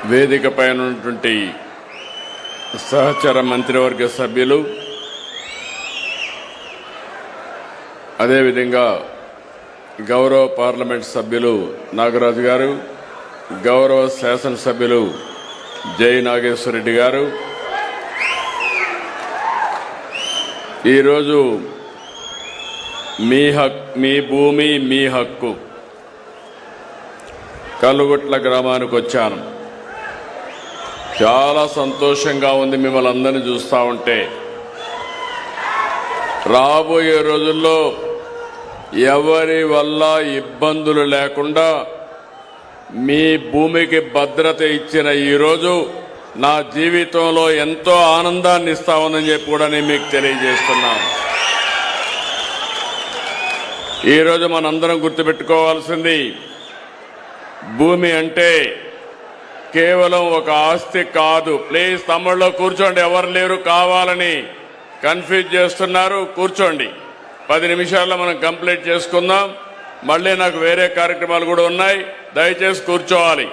వేదిక పైన ఉన్నటువంటి సహచర మంత్రివర్గ సభ్యులు, అదేవిధంగా గౌరవ పార్లమెంట్ సభ్యులు నాగరాజు గారు, గౌరవ శాసనసభ్యులు జై నాగేశ్వర రెడ్డి గారు, ఈరోజు మీ భూమి మీ హక్కు కల్లుగుట్ల గ్రామానికి వచ్చాను. చాలా సంతోషంగా ఉంది మిమ్మల్ని అందరినీ చూస్తూ ఉంటే. రాబోయే రోజుల్లో ఎవరి వల్ల ఇబ్బందులు లేకుండా మీ భూమికి భద్రత ఇచ్చిన ఈరోజు నా జీవితంలో ఎంతో ఆనందాన్ని ఇస్తా ఉందని చెప్పి కూడా నేను మీకు తెలియజేస్తున్నాను. ఈరోజు మనందరం గుర్తుపెట్టుకోవాల్సింది, భూమి అంటే కేవలం ఒక ఆస్తి కాదు. ప్లీజ్ తమ్ముళ్ళు కూర్చోండి, ఎవరు లేరు కావాలని కన్ఫ్యూజ్ చేస్తున్నారు. కూర్చోండి, 10 నిమిషాల్లో మనం కంప్లీట్ చేసుకుందాం. మళ్ళీ నాకు వేరే కార్యక్రమాలు కూడా ఉన్నాయి, దయచేసి కూర్చోవాలి.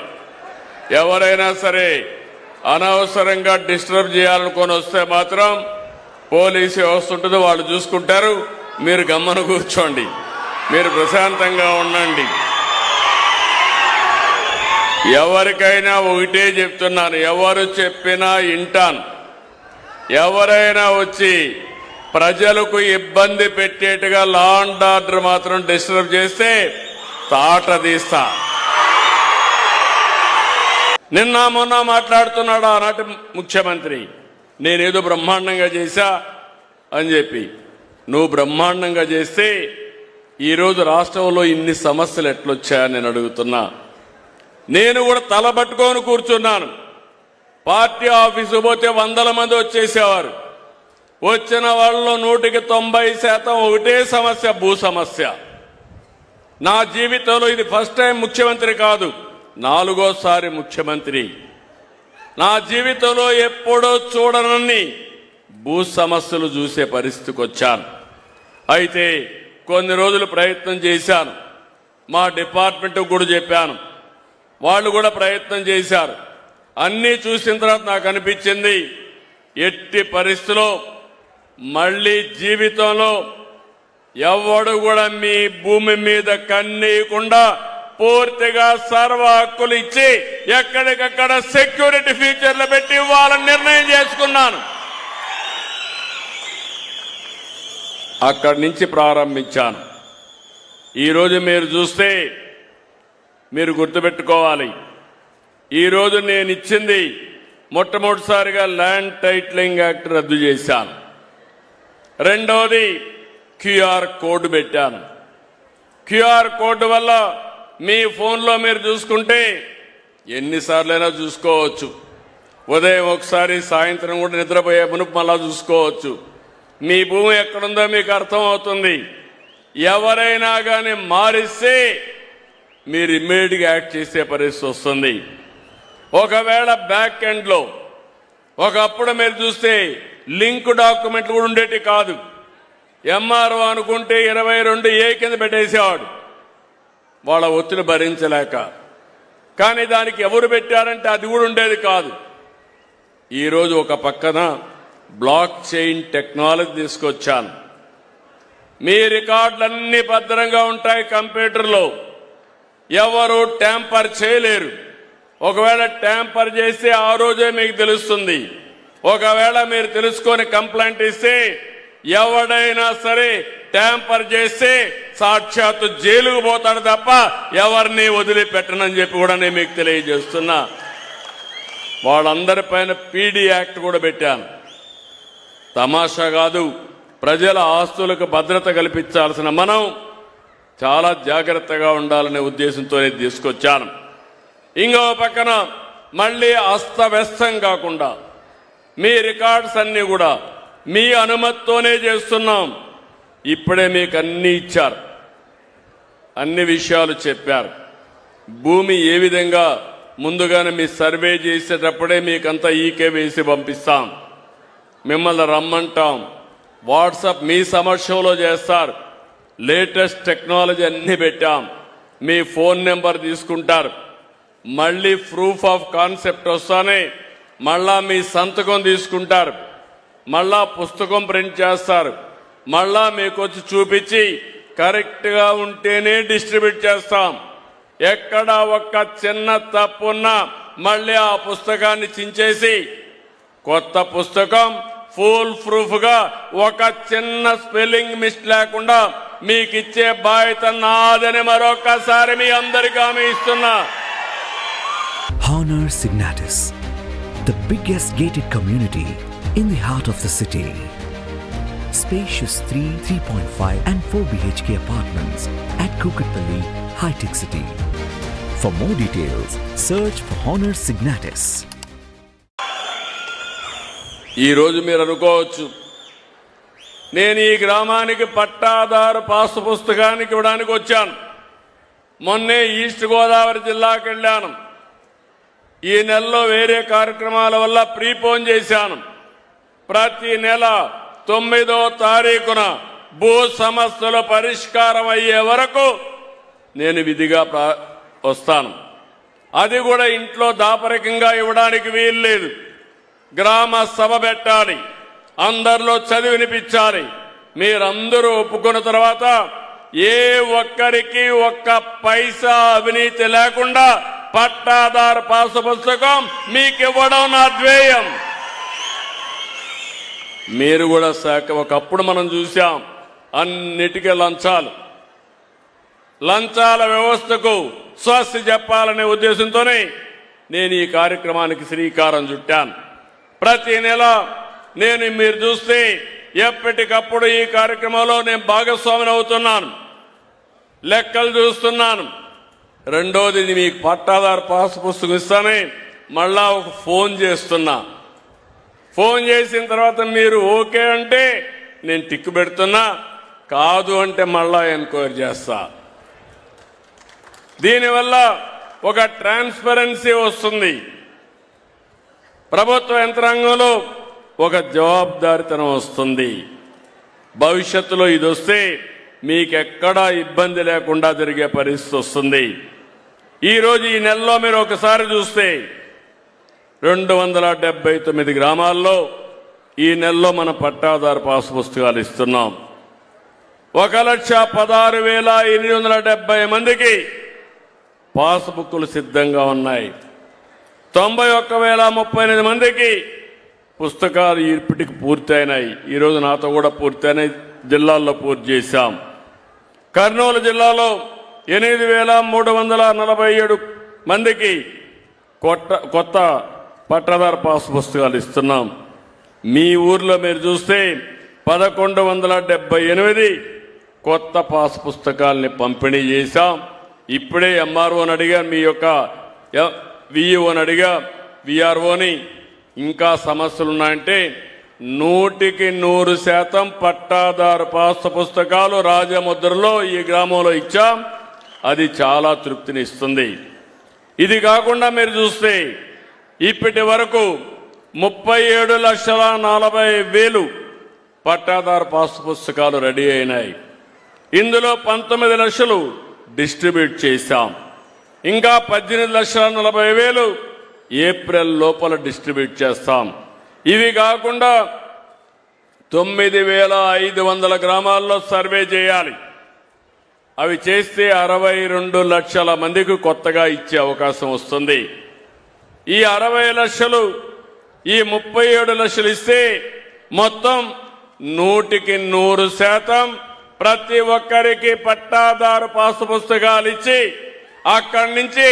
ఎవరైనా సరే అనవసరంగా డిస్టర్బ్ చేయాలనుకొని వస్తే మాత్రం పోలీసు వ్యవస్థ ఉంటుంది, వాళ్ళు చూసుకుంటారు. మీరు గమ్మన కూర్చోండి, మీరు ప్రశాంతంగా ఉండండి. ఎవరికైనా ఒకటే చెప్తున్నాను, ఎవరు చెప్పినా వింటాను. ఎవరైనా వచ్చి ప్రజలకు ఇబ్బంది పెట్టేట్టుగా లా అండ్ ఆర్డర్ మాత్రం డిస్టర్బ్ చేస్తే తాట తీస్తా. నిన్న మొన్న మాట్లాడుతున్నాడు ఆనాటి ముఖ్యమంత్రి, నేనేదో బ్రహ్మాండంగా చేశా అని చెప్పి. నువ్వు బ్రహ్మాండంగా చేస్తే ఈరోజు రాష్ట్రంలో ఇన్ని సమస్యలు ఎట్లొచ్చాయని నేను అడుగుతున్నా. నేను కూడా తలబట్టుకొని కూర్చున్నాను. పార్టీ ఆఫీసు పోతే 100 మంది వచ్చేసేవారు. వచ్చిన వాళ్ళలో 190% ఒకటే సమస్య, భూ సమస్య. నా జీవితంలో ఇది ఫస్ట్ టైం ముఖ్యమంత్రి కాదు, 4వ ముఖ్యమంత్రి. నా జీవితంలో ఎప్పుడూ చూడనన్ని భూ సమస్యలు చూసే పరిస్థితికి వచ్చాను. అయితే కొన్ని రోజులు ప్రయత్నం చేశాను, మా డిపార్ట్మెంట్ కూడా చెప్పాను, వాళ్ళు కూడా ప్రయత్నం చేశారు. అన్నీ చూసిన తర్వాత నాకు అనిపించింది, ఎట్టి పరిస్థితిలో మళ్ళీ జీవితంలో ఎవడు కూడా మీ భూమి మీద కన్నీయకుండా పూర్తిగా సర్వ హక్కులు ఇచ్చి ఎక్కడికక్కడ సెక్యూరిటీ ఫీచర్లు పెట్టి ఇవ్వాలని నిర్ణయం చేసుకున్నాను. అక్కడి నుంచి ప్రారంభించాను. ఈరోజు మీరు చూస్తే మీరు గుర్తుపెట్టుకోవాలి, ఈరోజు నేను ఇచ్చింది మొట్టమొదటిసారిగా ల్యాండ్ టైటిలింగ్ యాక్ట్ రద్దు చేశాను. రెండవది క్యూఆర్ కోడ్ పెట్టాను. క్యూఆర్ కోడ్ వల్ల మీ ఫోన్లో మీరు చూసుకుంటే ఎన్నిసార్లైనా చూసుకోవచ్చు. ఉదయం ఒకసారి, సాయంత్రం కూడా నిద్రపోయే మునుపు మళ్ళా చూసుకోవచ్చు. మీ భూమి ఎక్కడుందో మీకు అర్థం అవుతుంది. ఎవరైనా కానీ మారిస్తే మీరు ఇమ్మీడియట్గా యాక్ట్ చేసే పరిస్థితి వస్తుంది. ఒకవేళ బ్యాక్ ఎండ్లో ఒకప్పుడు మీరు చూస్తే లింక్ డాక్యుమెంట్లు కూడా ఉండేటి కాదు. ఎంఆర్ఓ అనుకుంటే 22A కింద పెట్టేసేవాడు, వాళ్ళ ఒత్తిడి భరించలేక. కానీ దానికి ఎవరు పెట్టారంటే అది కూడా ఉండేది కాదు. ఈరోజు ఒక పక్కన బ్లాక్ చైన్ టెక్నాలజీ తీసుకొచ్చాను. మీ రికార్డులన్నీ భద్రంగా ఉంటాయి కంప్యూటర్లో, ఎవరు ట్యాంపర్ చేయలేరు. ఒకవేళ ట్యాంపర్ చేస్తే ఆ రోజే మీకు తెలుస్తుంది. ఒకవేళ మీరు తెలుసుకొని కంప్లైంట్ ఇస్తే ఎవడైనా సరే ట్యాంపర్ చేస్తే సాక్షాత్తు జైలుకు పోతాడు తప్ప ఎవరిని వదిలిపెట్టనని చెప్పి కూడా నేను మీకు తెలియజేస్తున్నా. వాళ్ళందరిపైన పీడీ యాక్ట్ కూడా పెట్టాను. తమాషా కాదు, ప్రజల ఆస్తులకు భద్రత కల్పించాల్సిన మనం చాలా జాగ్రత్తగా ఉండాలనే ఉద్దేశంతోనే తీసుకొచ్చాను. ఇంకో పక్కన మళ్ళీ అస్తవ్యస్తం కాకుండా మీ రికార్డ్స్ అన్నీ కూడా మీ అనుమతితోనే చేస్తున్నాం. ఇప్పుడే మీకు అన్నీ ఇచ్చారు, అన్ని విషయాలు చెప్పారు. భూమి ఏ విధంగా ముందుగానే మీ సర్వే చేసేటప్పుడే మీకంతా ఈకే వేసి పంపిస్తాం. మిమ్మల్ని రమ్మంటాం, వాట్సాప్ మీ సమక్షంలో చేస్తారు. లేటెస్ట్ టెక్నాలజీ అన్ని పెట్టాం. మీ ఫోన్ నెంబర్ తీసుకుంటారు. మళ్ళీ ప్రూఫ్ ఆఫ్ కాన్సెప్ట్ వస్తానే మళ్ళా మీ సంతకం తీసుకుంటారు, మళ్ళా పుస్తకం ప్రింట్ చేస్తారు, మళ్ళా మీకు వచ్చి చూపించి కరెక్ట్గా ఉంటేనే డిస్ట్రిబ్యూట్ చేస్తాం. ఎక్కడ ఒక్క చిన్న తప్పున్నా మళ్ళీ ఆ పుస్తకాన్ని చించేసి కొత్త పుస్తకం ఫుల్ ప్రూఫ్ గా ఒక చిన్న స్పెల్లింగ్ మిస్ లేకుండా మీకు ఇచ్చే బాధ్యత నాదని మరొకసారి మీ అందరికీ హామీ ఇస్తున్నా. Honor Signatus, the biggest gated community in the heart of the city. Spacious 3, 3.5 and 4 BHK apartments at Kukatpalli, High-Tech City. For more details, search for Honor Signatus. ఈ రోజు మీరు అనుకోవచ్చు, నేను ఈ గ్రామానికి పట్టాదారు పాసు పుస్తకానికి ఇవ్వడానికి వచ్చాను. మొన్నే ఈస్ట్ గోదావరి జిల్లాకు వెళ్ళాను. ఈ నెలలో వేరే కార్యక్రమాల వల్ల ప్రీపోన్ చేశాను. ప్రతి నెల 9వ తారీఖున భూ సమస్యల పరిష్కారం అయ్యే వరకు నేను విధిగా వస్తాను. అది కూడా ఇంట్లో దాపరికంగా ఇవ్వడానికి వీల్లేదు. గ్రామ సభ పెట్టాలి, అందరిలో చదివి వినిపించాలి. మీరందరూ ఒప్పుకున్న తర్వాత ఏ ఒక్కరికి ఒక్క పైసా అవినీతి లేకుండా పట్టాదారు పాసు పుస్తకం మీకు ఇవ్వడం నా ధ్యేయం. మీరు కూడా ఒకప్పుడు మనం చూసాం అన్నిటికీ లంచాల వ్యవస్థకు స్వస్తి చెప్పాలనే ఉద్దేశంతోనే నేను ఈ కార్యక్రమానికి శ్రీకారం చుట్టాను. ప్రతి నెల నేను మీరు చూస్తే ఎప్పటికప్పుడు ఈ కార్యక్రమంలో నేను భాగస్వామిని అవుతున్నాను, లెక్కలు చూస్తున్నాను. రెండోది, మీకు పట్టాదారు పాసు పుస్తకం ఇస్తానే మళ్ళా ఒక ఫోన్ చేస్తున్నా. ఫోన్ చేసిన తర్వాత మీరు ఓకే అంటే నేను టిక్ పెడుతున్నా, కాదు అంటే మళ్ళా ఎంక్వైరీ చేస్తా. దీనివల్ల ఒక ట్రాన్స్పరెన్సీ వస్తుంది. ప్రభుత్వ యంత్రాంగంలో ఒక జవాబుదారీతనం వస్తుంది. భవిష్యత్తులో ఇది వస్తే మీకెక్కడా ఇబ్బంది లేకుండా జరిగే పరిస్థితి వస్తుంది. ఈరోజు ఈ నెలలో మీరు ఒకసారి చూస్తే 279 గ్రామాల్లో ఈ నెలలో మన పట్టాదారు పాసు పుస్తకాలు ఇస్తున్నాం. 1,16,870 మందికి పాస్ బుక్కులు సిద్ధంగా ఉన్నాయి. 91,038 మందికి పుస్తకాలు ఇప్పటికి పూర్తయినాయి. ఈరోజు నాతో కూడా పూర్తయినాయి, జిల్లాల్లో పూర్తి చేశాం. కర్నూలు జిల్లాలో 8,347 మందికి కొత్త పట్టాదారు పాసు పుస్తకాలు ఇస్తున్నాం. మీ ఊర్లో మీరు చూస్తే 1,178 కొత్త పాసు పుస్తకాలని పంపిణీ చేశాం. ఇప్పుడే ఎంఆర్ఓని అడిగా, మీ యొక్క విఈఓని అడిగా, విఆర్ఓని, ఇంకా సమస్యలున్నాయంటే 100% పట్టాదారు పాసు పుస్తకాలు రాజముద్రలో ఈ గ్రామంలో ఇచ్చాం. అది చాలా తృప్తిని ఇస్తుంది. ఇది కాకుండా మీరు చూస్తే ఇప్పటి వరకు 37,40,000 పట్టాదారు పాసు పుస్తకాలు రెడీ అయినాయి. ఇందులో 19 లక్షలు డిస్ట్రిబ్యూట్ చేశాం. ఇంకా 18,40,000 ఏప్రిల్ లోపల డిస్ట్రిబ్యూట్ చేస్తాం. ఇవి కాకుండా 9,500 గ్రామాల్లో సర్వే చేయాలి. అవి చేస్తే 62 లక్షల మందికి కొత్తగా ఇచ్చే అవకాశం వస్తుంది. ఈ 60 లక్షలు, ఈ 37 లక్షలు ఇస్తే మొత్తం 100% ప్రతి ఒక్కరికి పట్టాదారు పాసు పుస్తకాలు ఇచ్చి అక్కడి నుంచి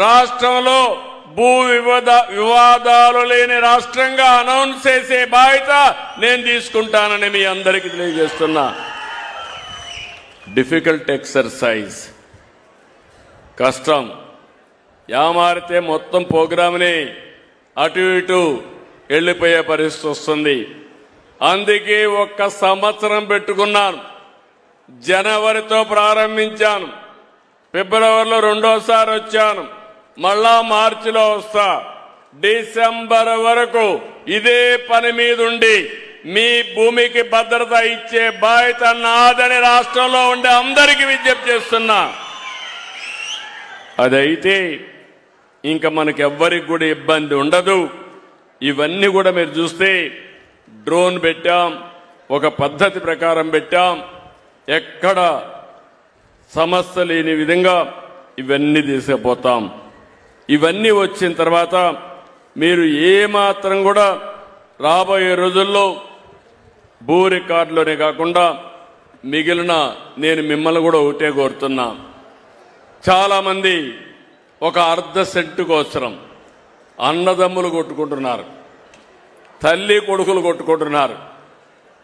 రాష్ట్రంలో భూ వివాదాలు లేని రాష్ట్రంగా అనౌన్స్ చేసే బాధ్యత నేను తీసుకుంటానని మీ అందరికీ తెలియజేస్తున్నా. డిఫికల్ట్ ఎక్సర్సైజ్, కష్టం. యామారితే మొత్తం ప్రోగ్రామ్ని అటు ఇటు వెళ్ళిపోయే పరిస్థితి వస్తుంది. అందుకే 1 సంవత్సరం పెట్టుకున్నాను. జనవరితో ప్రారంభించాను, ఫిబ్రవరిలో రెండోసారి వచ్చాను, మళ్ళా మార్చిలో వస్తా. డిసెంబర్ వరకు ఇదే పని మీద ఉండి మీ భూమికి భద్రత ఇచ్చే బాధ్యత నాదని రాష్ట్రంలో ఉండే అందరికీ విజ్ఞప్తి చేస్తున్నా. అదైతే ఇంకా మనకి ఎవ్వరికి కూడా ఇబ్బంది ఉండదు. ఇవన్నీ కూడా మీరు చూస్తే డ్రోన్ పెట్టాం, ఒక పద్ధతి ప్రకారం పెట్టాం, ఎక్కడ సమస్య లేని విధంగా ఇవన్నీ తీసుకుపోతాం. ఇవన్నీ వచ్చిన తర్వాత మీరు ఏమాత్రం కూడా రాబోయే రోజుల్లో భూ రికార్డులోనే కాకుండా మిగిలిన నేను మిమ్మల్ని కూడా ఒకటే కోరుతున్నా. చాలామంది ఒక అర్ధ సెంటు కోసరం అన్నదమ్ములు కొట్టుకుంటున్నారు, తల్లి కొడుకులు కొట్టుకుంటున్నారు.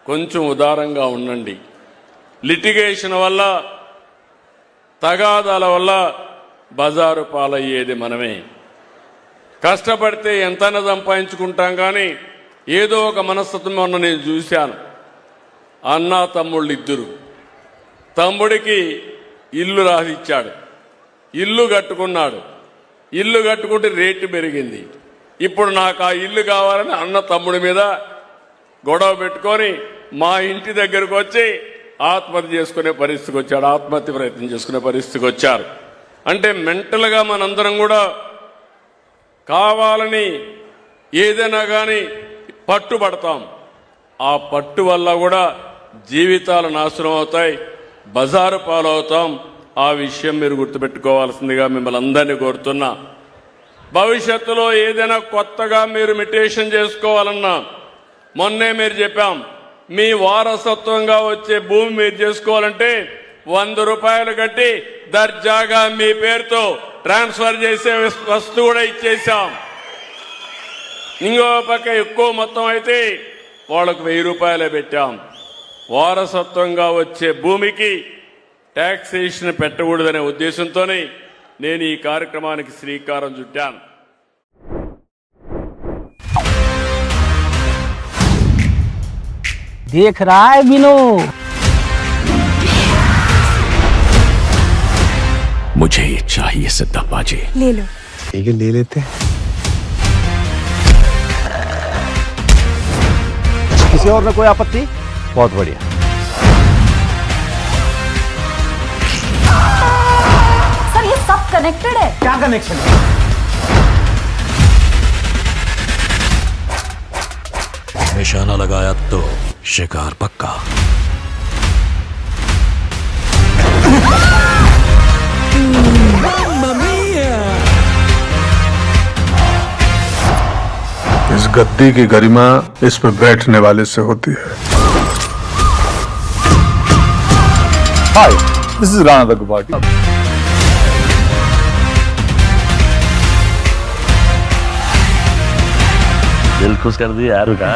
కొంచెం ఉదారంగా ఉండండి. లిటిగేషన్ వల్ల, తగాదాల వల్ల బజారు పాలయ్యేది మనమే. కష్టపడితే ఎంతైనా సంపాదించుకుంటాం, కానీ ఏదో ఒక మనస్తత్వం మొన్న నేను చూశాను. అన్న తమ్ముళ్ళు ఇద్దరు, తమ్ముడికి ఇల్లు రాసిచ్చాడు, ఇల్లు కట్టుకున్నాడు. ఇల్లు కట్టుకుంటే రేటు పెరిగింది. ఇప్పుడు నాకు ఆ ఇల్లు కావాలని అన్న తమ్ముడి మీద గొడవ పెట్టుకొని మా ఇంటి దగ్గరకు వచ్చి ఆత్మహత్య చేసుకునే పరిస్థితికి వచ్చాడు, ఆత్మహత్య ప్రయత్నం చేసుకునే పరిస్థితికి వచ్చారు. అంటే మెంటల్గా మనందరం కూడా కావాలని ఏదైనా కానీ పట్టుబడతాం. ఆ పట్టు వల్ల కూడా జీవితాలు నాశనం అవుతాయి, బజారు పాలవుతాం. ఆ విషయం మీరు గుర్తుపెట్టుకోవాల్సిందిగా మిమ్మల్ని అందరినీ కోరుతున్నా. భవిష్యత్తులో ఏదైనా కొత్తగా మీరు మెడిటేషన్ చేసుకోవాలన్నా, మొన్నే మీరు చెప్పాం, మీ వారసత్వంగా వచ్చే భూమి మీరు చేసుకోవాలంటే 100 రూపాయలు కట్టి దర్జాగా మీ పేరుతో ట్రాన్స్ఫర్ చేసే వస్తువు కూడా ఇచ్చేసాం. ఇంకో పక్క ఎక్కువ మొత్తం అయితే వాళ్ళకు 1000 రూపాయలే పెట్టాం. వారసత్వంగా వచ్చే భూమికి ట్యాక్సేషన్ పెట్టకూడదనే ఉద్దేశంతోనే నేను ఈ కార్యక్రమానికి శ్రీకారం చుట్టాను. देख रहा है बिनो, मुझे ये चाहिए सिद्धप्पा जी। ले लो। ठीक है, ले लेते हैं। किसी और में कोई आपत्ति? बहुत बढ़िया। सर ये सब कनेक्टेड है। क्या कनेक्शन है? निशाना लगाया तो शिकार पक्का। इस गद्दी की गरिमा इस पर बैठने वाले से होती है। Hi, this is Rana Daggubati. दिल खुश कर दिया यार का